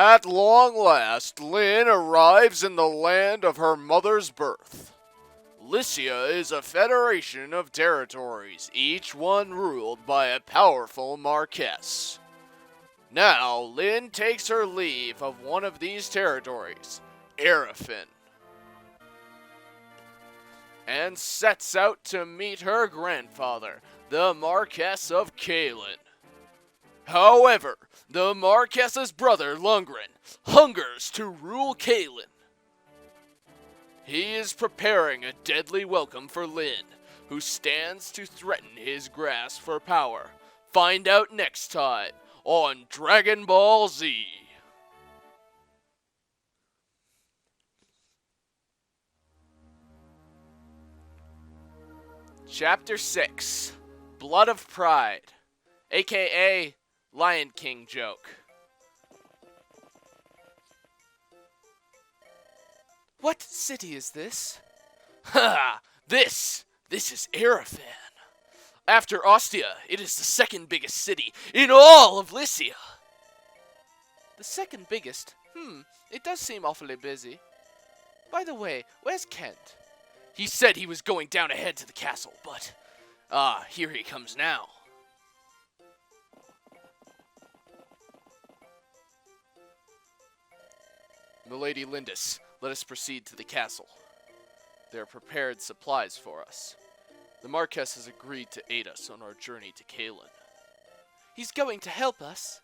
At long last, Lyn arrives in the land of her mother's birth. Lycia is a federation of territories, each one ruled by a powerful Marquess. Now, Lyn takes her leave of one of these territories, Arafin, and sets out to meet her grandfather, the Marquess of Cailin. However, the Marquess's brother, Lundgren, hungers to rule Cailin. He is preparing a deadly welcome for Lyn, who stands to threaten his grasp for power. Find out next time on Dragon Ball Z. Chapter 6, Blood of Pride, aka Lion King joke. What city is this? Ha! This is Arafin. After Ostia, it is the second biggest city in all of Lycia. The second biggest? It does seem awfully busy. By the way, where's Kent? He said he was going down ahead to the castle, but... here he comes now. Milady Lindis, let us proceed to the castle. There are prepared supplies for us. The Marquess has agreed to aid us on our journey to Cailin. He's going to help us?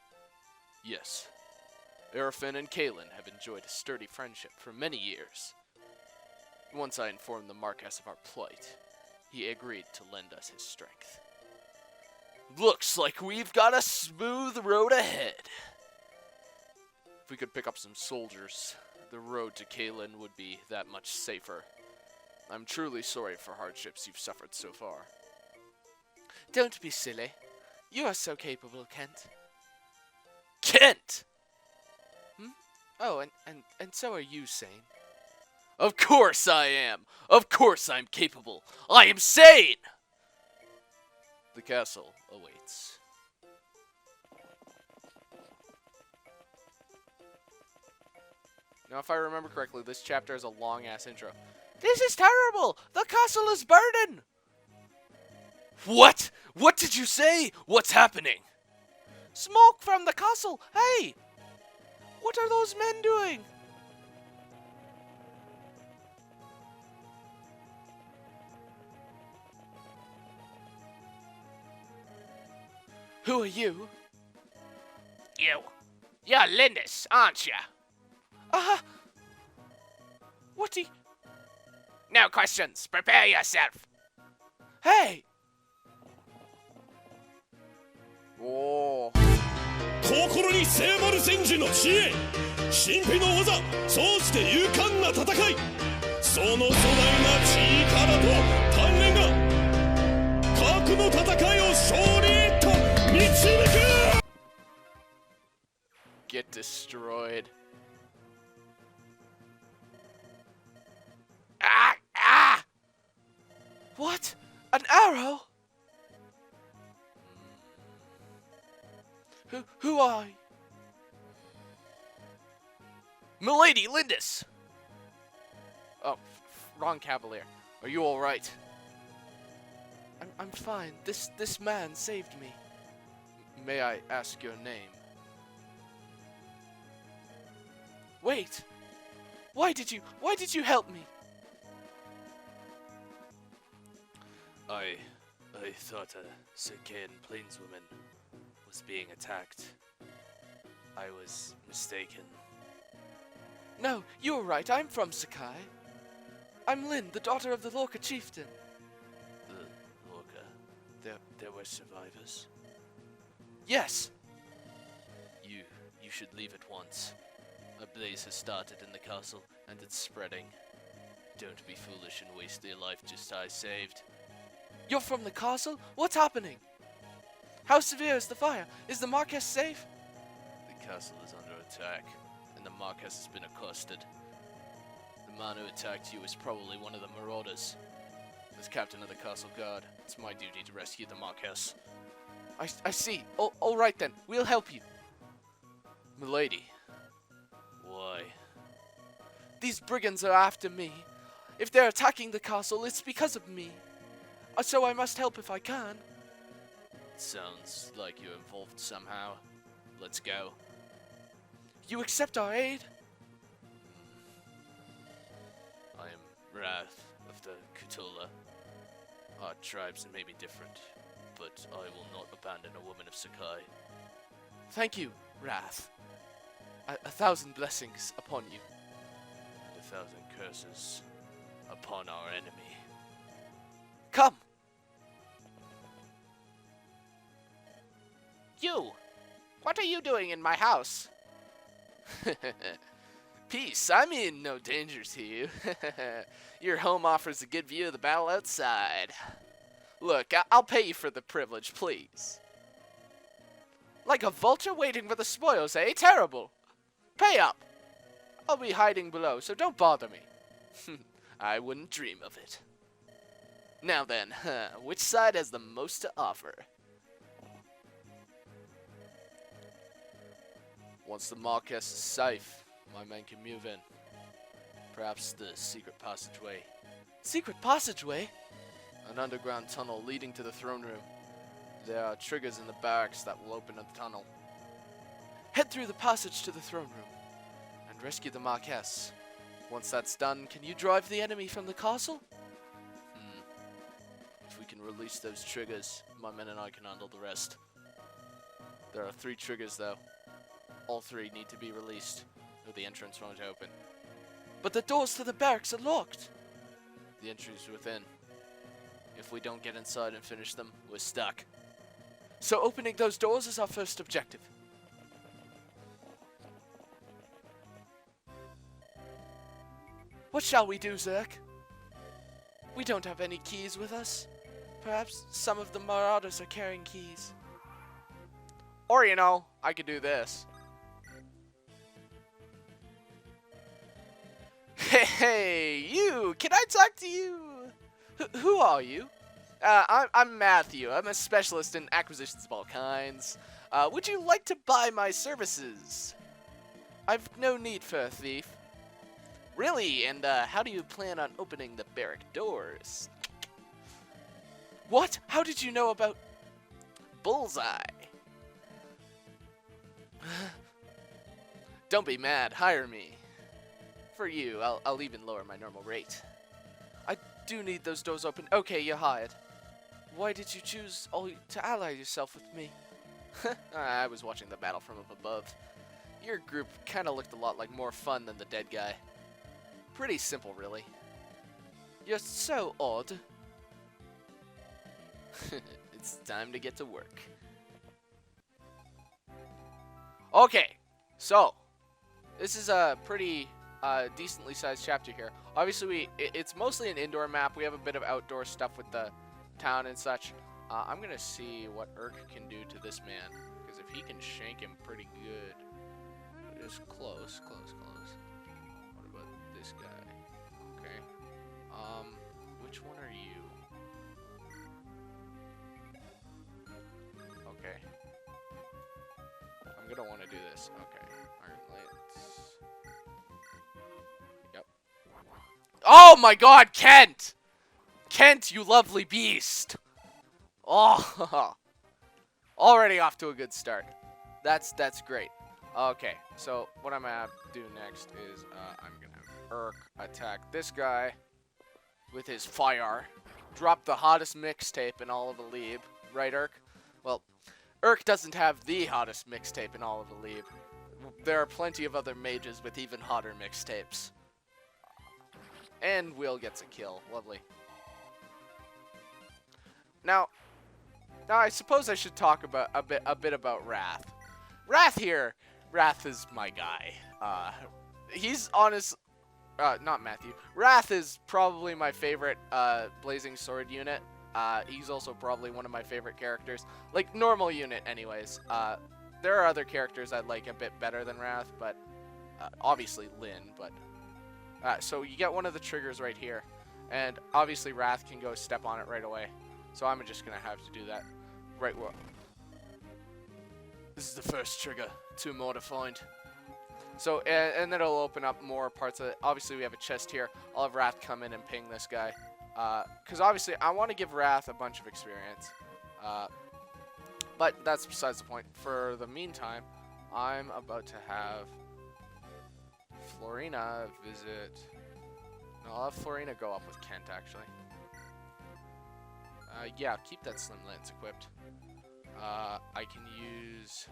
Yes. Arafin and Cailin have enjoyed a sturdy friendship for many years. Once I informed the Marquess of our plight, he agreed to lend us his strength. Looks like we've got a smooth road ahead. If we could pick up some soldiers, the road to Cailin would be that much safer. I'm truly sorry for hardships you've suffered so far. Don't be silly. You are so capable, Kent. Kent! Oh, and so are you, Sane. Of course I am! Of course I'm capable! I am sane! The castle awaits. Now, if I remember correctly, this chapter has a long-ass intro. This is terrible! The castle is burning! What? What did you say? What's happening? Smoke from the castle! Hey! What are those men doing? Who are you? You're Lindis, aren't you? What do you... No questions. Prepare yourself. Hey! Oh. 心に迫る戦士の知恵神秘の技そうして勇敢な戦いその壮大な力と鍛錬が核の戦いを勝利へと導く Get destroyed. What? An arrow? Who are you? Milady Lindis! Oh, wrong cavalier. Are you alright? I'm fine. This man saved me. May I ask your name? Wait! Why did you help me? I thought a Circaean plainswoman was being attacked. I was mistaken. No, you're right. I'm from Sakai. I'm Lyn, the daughter of the Lorca chieftain. The Lorca? There were survivors? Yes. You should leave at once. A blaze has started in the castle, and it's spreading. Don't be foolish and waste your life just I saved. You're from the castle? What's happening? How severe is the fire? Is the Marquess safe? The castle is under attack, and the Marquess has been accosted. The man who attacked you is probably one of the marauders. As captain of the castle guard, it's my duty to rescue the Marquess. I see. All right then. We'll help you. Milady, Why? These brigands are after me. If they're attacking the castle, it's because of me. So I must help if I can. Sounds like you're involved somehow. Let's go. You accept our aid? I am Rath of the Kutula. Our tribes may be different, but I will not abandon a woman of Sakai. Thank you, Rath. A thousand blessings upon you. And 1,000 curses upon our enemy. Come! You! What are you doing in my house? Peace, I mean no danger to you. Your home offers a good view of the battle outside. Look, I'll pay you for the privilege, please. Like a vulture waiting for the spoils, eh? Terrible! Pay up! I'll be hiding below, so don't bother me. I wouldn't dream of it. Now then, which side has the most to offer? Once the Marquess is safe, my men can move in. Perhaps the secret passageway. Secret passageway? An underground tunnel leading to the throne room. There are triggers in the barracks that will open the tunnel. Head through the passage to the throne room and rescue the Marquess. Once that's done, can you drive the enemy from the castle? If we can release those triggers, my men and I can handle the rest. There are 3 triggers though. All 3 need to be released, or the entrance won't open. But the doors to the barracks are locked! The entry is within. If we don't get inside and finish them, we're stuck. So opening those doors is our first objective. What shall we do, Zerk? We don't have any keys with us. Perhaps some of the marauders are carrying keys. Or, you know, I could do this. Hey, you! Can I talk to you? Who are you? I'm Matthew. I'm a specialist in acquisitions of all kinds. Would you like to buy my services? I've no need for a thief. Really? And how do you plan on opening the barrack doors? What? How did you know about Bullseye? Don't be mad. Hire me. For you, I'll even lower my normal rate. I do need those doors open. Okay, you're hired. Why did you choose to ally yourself with me? I was watching the battle from up above. Your group kind of looked a lot like more fun than the dead guy. Pretty simple, really. You're so odd. It's time to get to work. Okay, so this is a pretty decently sized chapter here. Obviously, it's mostly an indoor map. We have a bit of outdoor stuff with the town and such. I'm gonna see what Urk can do to this man, because if he can shank him pretty good, just close. What about this guy? Okay. Which one are you? Okay. I'm gonna want to do this. Okay. Alright, let's... Yep. Oh my god, Kent! Kent, you lovely beast! Oh! Already off to a good start. That's great. Okay, so what I'm gonna do next is I'm gonna have Urk attack this guy with his fire. Drop the hottest mixtape in all of the League. Right, Urk? Well, Urk doesn't have the hottest mixtape in all of the League. There are plenty of other mages with even hotter mixtapes. And Will gets a kill. Lovely. Now I suppose I should talk about a bit about Rath. Rath is my guy. He's honest. Not Matthew. Rath is probably my favorite blazing sword unit. He's also probably one of my favorite characters. Like, normal unit anyways. There are other characters I like a bit better than Rath, but obviously Lyn, but so you get one of the triggers right here, and obviously Rath can go step on it right away. So I'm just gonna have to do that right where. This is the first trigger. 2 more to find. So, and then it'll open up more parts of it. Obviously, we have a chest here. I'll have Rath come in and ping this guy. Because obviously, I want to give Rath a bunch of experience. But that's besides the point. For the meantime, I'm about to have Florina visit... No, I'll have Florina go up with Kent, actually. Yeah, keep that Slim Lance equipped. I can use...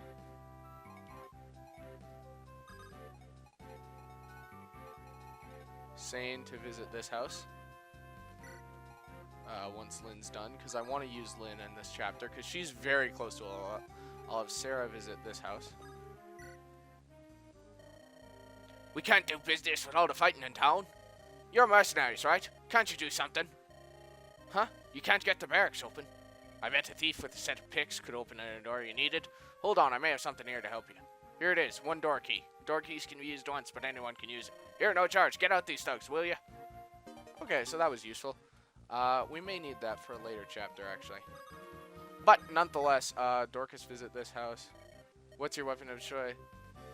Sane to visit this house. Once Lyn's done, because I want to use Lyn in this chapter, because she's very close to Alola. I'll have Sarah visit this house. We can't do business without a fighting in town. You're mercenaries, right? Can't you do something? Huh? You can't get the barracks open. I bet a thief with a set of picks could open any door you needed. Hold on, I may have something here to help you. Here it is, one door key. Door keys can be used once, but anyone can use it. Here, no charge. Get out these thugs, will you? Okay, so that was useful. We may need that for a later chapter, actually. But, nonetheless, Dorcas visit this house. What's your weapon of choice?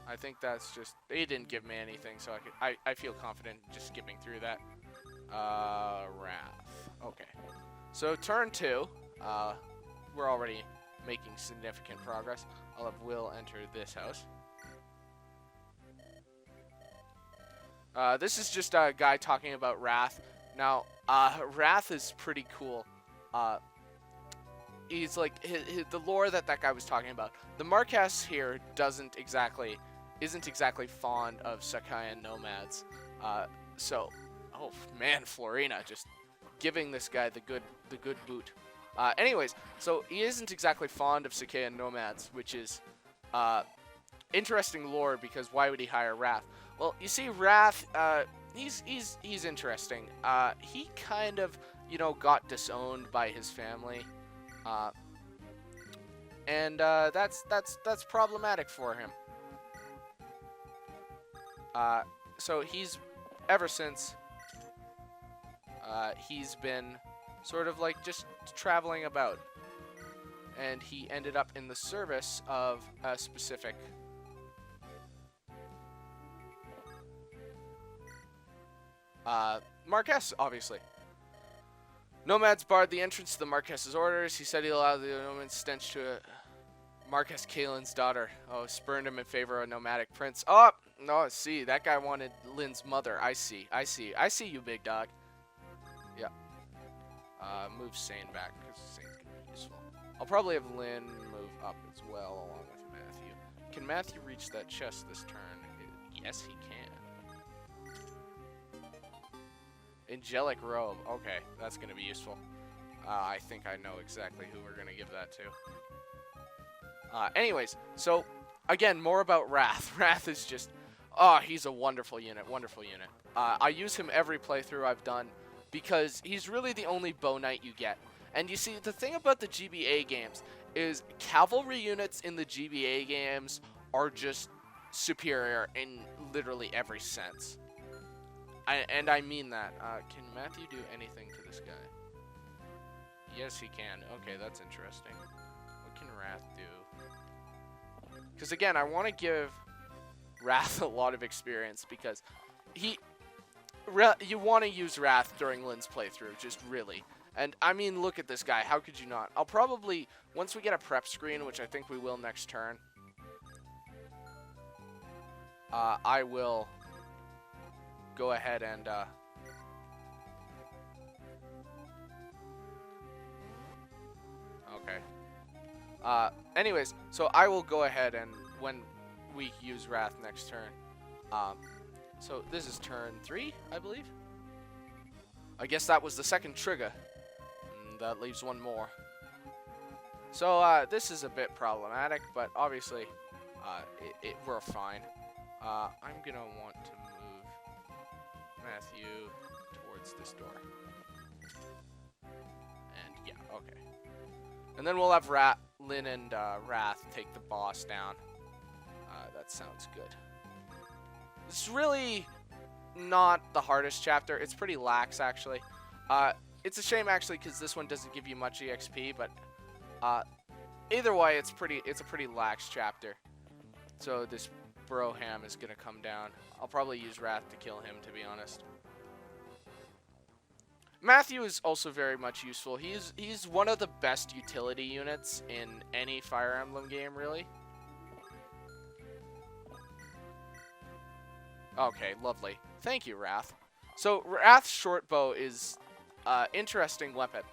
I think that's just... They didn't give me anything, so I feel confident just skipping through that. Rath. Okay. So, turn 2. We're already making significant progress. I'll have Will enter this house. This is just a guy talking about Rath. Now, Rath is pretty cool. He's like the lore that guy was talking about. The Marquess here isn't exactly fond of Sakayan nomads. So, oh man, Florina just giving this guy the good boot. Anyways, so he isn't exactly fond of Sakayan nomads, which is interesting lore, because why would he hire Rath? Well, you see, Rath, he's interesting. He kind of, got disowned by his family, and that's problematic for him. So ever since, he's been sort of like just traveling about, and he ended up in the service of a specific Marquess, obviously. Nomads barred the entrance to the Marquess's orders. He said he allowed the nomad stench to Marquess Cailin's daughter. Oh, spurned him in favor of a nomadic prince. Oh, no, see, that guy wanted Lyn's mother. I see you, big dog. Yeah. Move Sane back, because Sane's going to be useful. I'll probably have Lyn move up as well, along with Matthew. Can Matthew reach that chest this turn? Yes, he can. Angelic robe. Okay, that's going to be useful. I think I know exactly who we're going to give that to. Anyways, so, again, more about Rath. Rath is just... Oh, he's a wonderful unit, wonderful unit. I use him every playthrough I've done, because he's really the only bow knight you get. And you see, the thing about the GBA games is cavalry units in the GBA games are just superior in literally every sense. And I mean that. Can Matthew do anything to this guy? Yes, he can. Okay, that's interesting. What can Rath do? Because again, I want to give Rath a lot of experience, because you want to use Rath during Lyn's playthrough, just really. And I mean, look at this guy. How could you not? I'll probably, once we get a prep screen, which I think we will next turn, I will go ahead and okay. Anyways, so I will go ahead and when we use Rath next turn. So this is turn 3, I believe. I guess that was the second trigger. And that leaves one more. So this is a bit problematic, but obviously we're fine. I'm gonna want to move Matthew towards this door. And yeah, okay. And then we'll have Lyn and Rath take the boss down. That sounds good. It's really not the hardest chapter. It's pretty lax, actually. It's a shame, actually, because this one doesn't give you much EXP, but either way, it's a pretty lax chapter. So this Broham is gonna come down. I'll probably use Rath to kill him, to be honest. Matthew is also very much useful. He's one of the best utility units in any Fire Emblem game, really. Okay, lovely. Thank you, Rath. So, Rath's short bow is interesting weapon.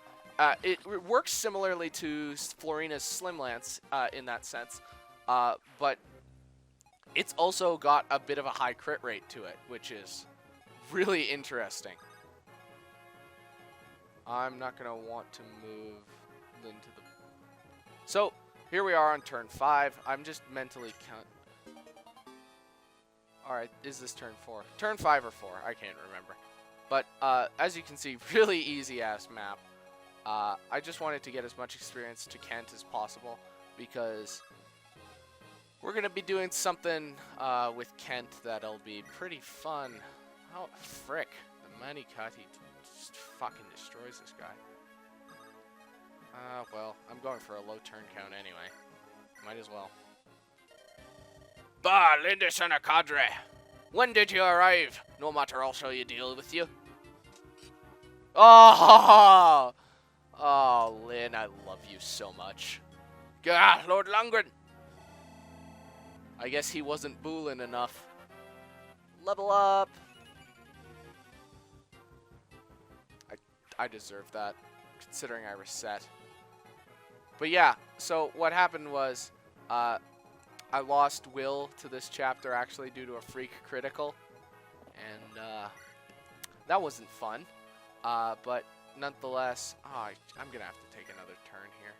It works similarly to Florina's Slim Lance in that sense, but it's also got a bit of a high crit rate to it, which is really interesting. I'm not going to want to move Lyn to the... So, here we are on turn 5. I'm just mentally Alright, is this turn 4? Turn 5 or 4, I can't remember. But, as you can see, really easy-ass map. I just wanted to get as much experience to Kent as possible, because we're going to be doing something with Kent that'll be pretty fun. Oh, frick. The Manikati just fucking destroys this guy. Well, I'm going for a low turn count anyway. Might as well. Bah, Lindis and a cadre! When did you arrive? No matter, I'll show you deal with you. Oh! Oh, Lyn, I love you so much. Gah, Lord Lundgren! I guess he wasn't boolin' enough. Level up! I deserve that, considering I reset. But yeah, so what happened was, I lost Will to this chapter actually due to a freak critical. And, that wasn't fun. But nonetheless, I'm gonna have to take another turn here.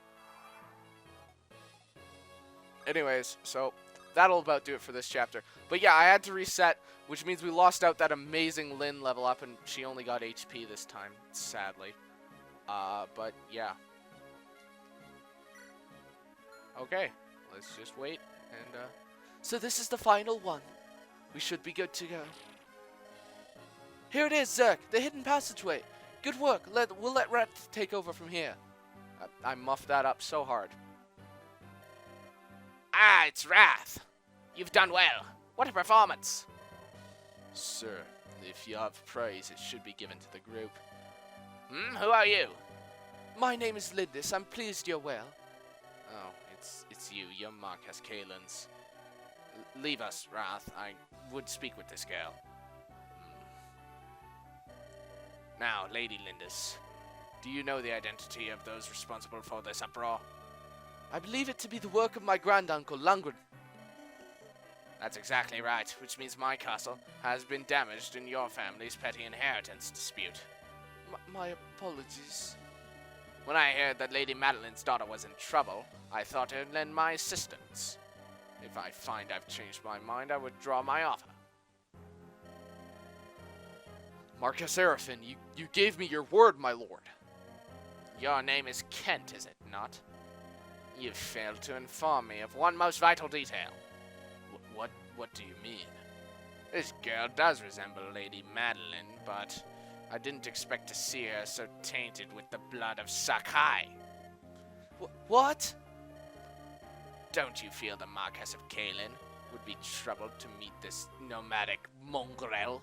Anyways, so that'll about do it for this chapter. But yeah, I had to reset, which means we lost out that amazing Lyn level up, and she only got HP this time, sadly. But yeah. Okay, let's just wait, and so this is the final one. We should be good to go. Here it is, Zerk, the hidden passageway. Good work. We'll let Rath take over from here. I muffed that up so hard. Ah, it's Rath. You've done well. What a performance. Sir, if you have praise, it should be given to the group. Who are you? My name is Lindis. I'm pleased you're well. Oh, it's you. You're Marquess Cailin's. Leave us, Rath. I would speak with this girl. Now, Lady Lindis, do you know the identity of those responsible for this uproar? I believe it to be the work of my granduncle, Lundgren. That's exactly right, which means my castle has been damaged in your family's petty inheritance dispute. My apologies. When I heard that Lady Madeline's daughter was in trouble, I thought I'd lend my assistance. If I find I've changed my mind, I withdraw my offer. Marquess Arafin, you gave me your word, my lord. Your name is Kent, is it not? You've failed to inform me of one most vital detail. What do you mean? This girl does resemble Lady Madeline, but I didn't expect to see her so tainted with the blood of Sakai. What? Don't you feel the Marquess of Cailin would be troubled to meet this nomadic mongrel?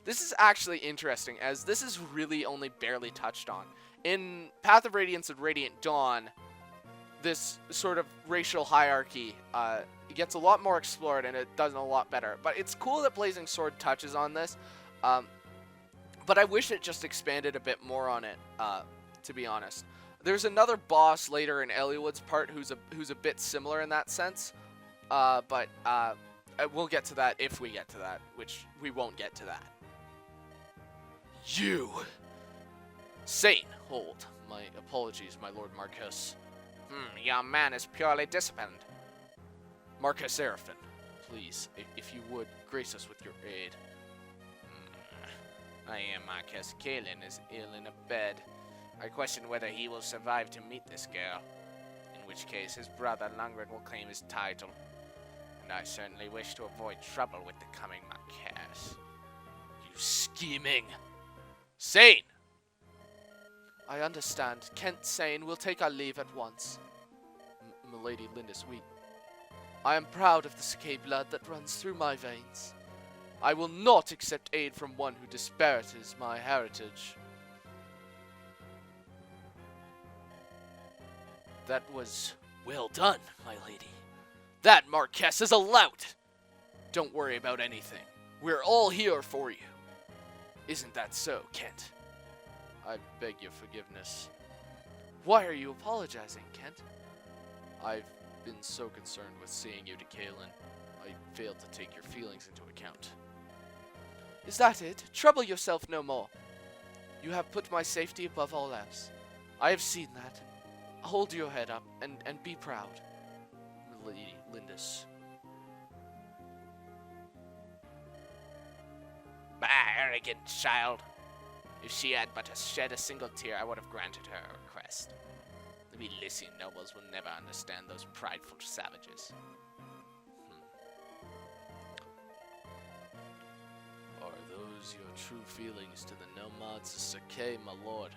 This is actually interesting, as this is really only barely touched on. In Path of Radiance and Radiant Dawn, this sort of racial hierarchy gets a lot more explored, and it does a lot better. But it's cool that Blazing Sword touches on this, but I wish it just expanded a bit more on it, to be honest. There's another boss later in Eliwood's part who's a bit similar in that sense, but we'll get to that if we get to that, which we won't get to that. You! Sane, hold. My apologies, my Lord Marquess. Your man is purely disciplined. Marquess Arafin, please, if you would, grace us with your aid. I am Marquess Cailin is ill in a bed. I question whether he will survive to meet this girl, in which case his brother Lundgren will claim his title. And I certainly wish to avoid trouble with the coming Marquess. You scheming! Sane! I understand. Kent Sane will take our leave at once. Milady Lindis, I am proud of the Sakai blood that runs through my veins. I will not accept aid from one who disparages my heritage. That was well done, my lady. That Marquess is a lout! Don't worry about anything. We're all here for you. Isn't that so, Kent? I beg your forgiveness. Why are you apologizing, Kent? I've been so concerned with seeing you to Cailin, I failed to take your feelings into account. Is that it? Trouble yourself no more. You have put my safety above all else. I have seen that. Hold your head up and be proud. Lady Lindis. Bah, arrogant child. If she had but shed a single tear, I would have granted her a request. The Lycian nobles will never understand those prideful savages. Are those your true feelings to the nomads of Sakai, my lord?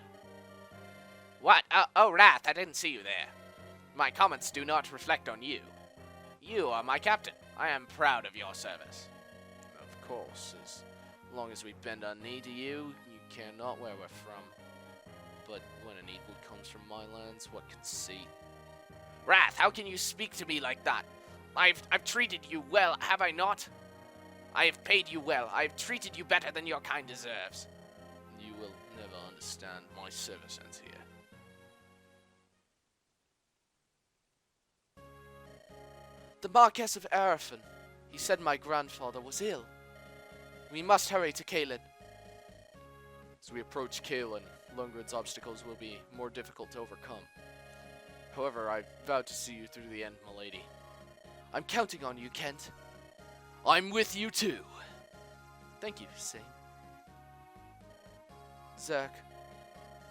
What? Oh, Rath, I didn't see you there. My comments do not reflect on you. You are my captain. I am proud of your service. Of course, as long as we bend our knee to you, you care not where we're from. But when an equal comes from my lands, what conceit? Rath, how can you speak to me like that? I've treated you well, have I not? I have paid you well. I have treated you better than your kind deserves. You will never understand my service ends here. The Marquess of Arafan. He said my grandfather was ill. We must hurry to Cailin. As we approach Cailin, Lundgren's obstacles will be more difficult to overcome. However, I vowed to see you through the end, milady. I'm counting on you, Kent. I'm with you too. Thank you, Saint. Zerk,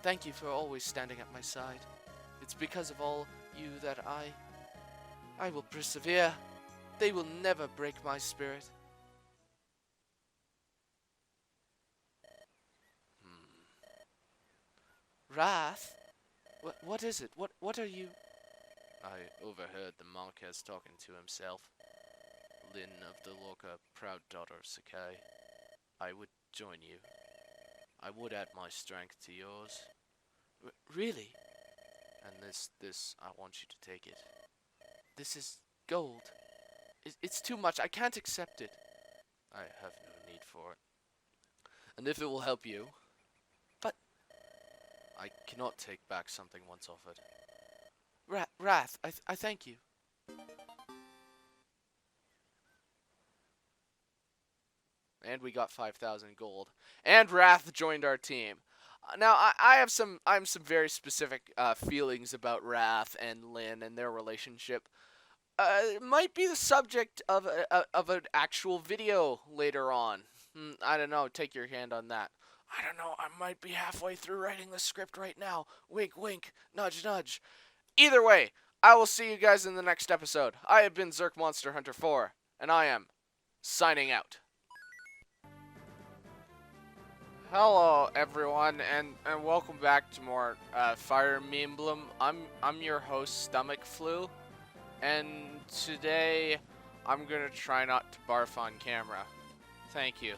thank you for always standing at my side. It's because of all you that I will persevere. They will never break my spirit. Rath? What is it? What are you? I overheard the Marquess talking to himself. Lyn of the Lorca, proud daughter of Sakai. I would join you. I would add my strength to yours. Really? And this, I want you to take it. This is gold. It's too much. I can't accept it. I have no need for it. And if it will help you... But... I cannot take back something once offered. Rath, I thank you. And we got 5,000 gold. And Rath joined our team. Now, I'm some very specific feelings about Rath and Lyn and their relationship. It might be the subject of an actual video later on. I don't know. Take your hand on that. I don't know. I might be halfway through writing the script right now. Wink, wink. Nudge, nudge. Either way, I will see you guys in the next episode. I have been ZerkMonsterHunter 4, and I am signing out. Hello, everyone, and welcome back to more Fire Emblem. I'm your host, Stomach Flu, and today I'm gonna try not to barf on camera. Thank you.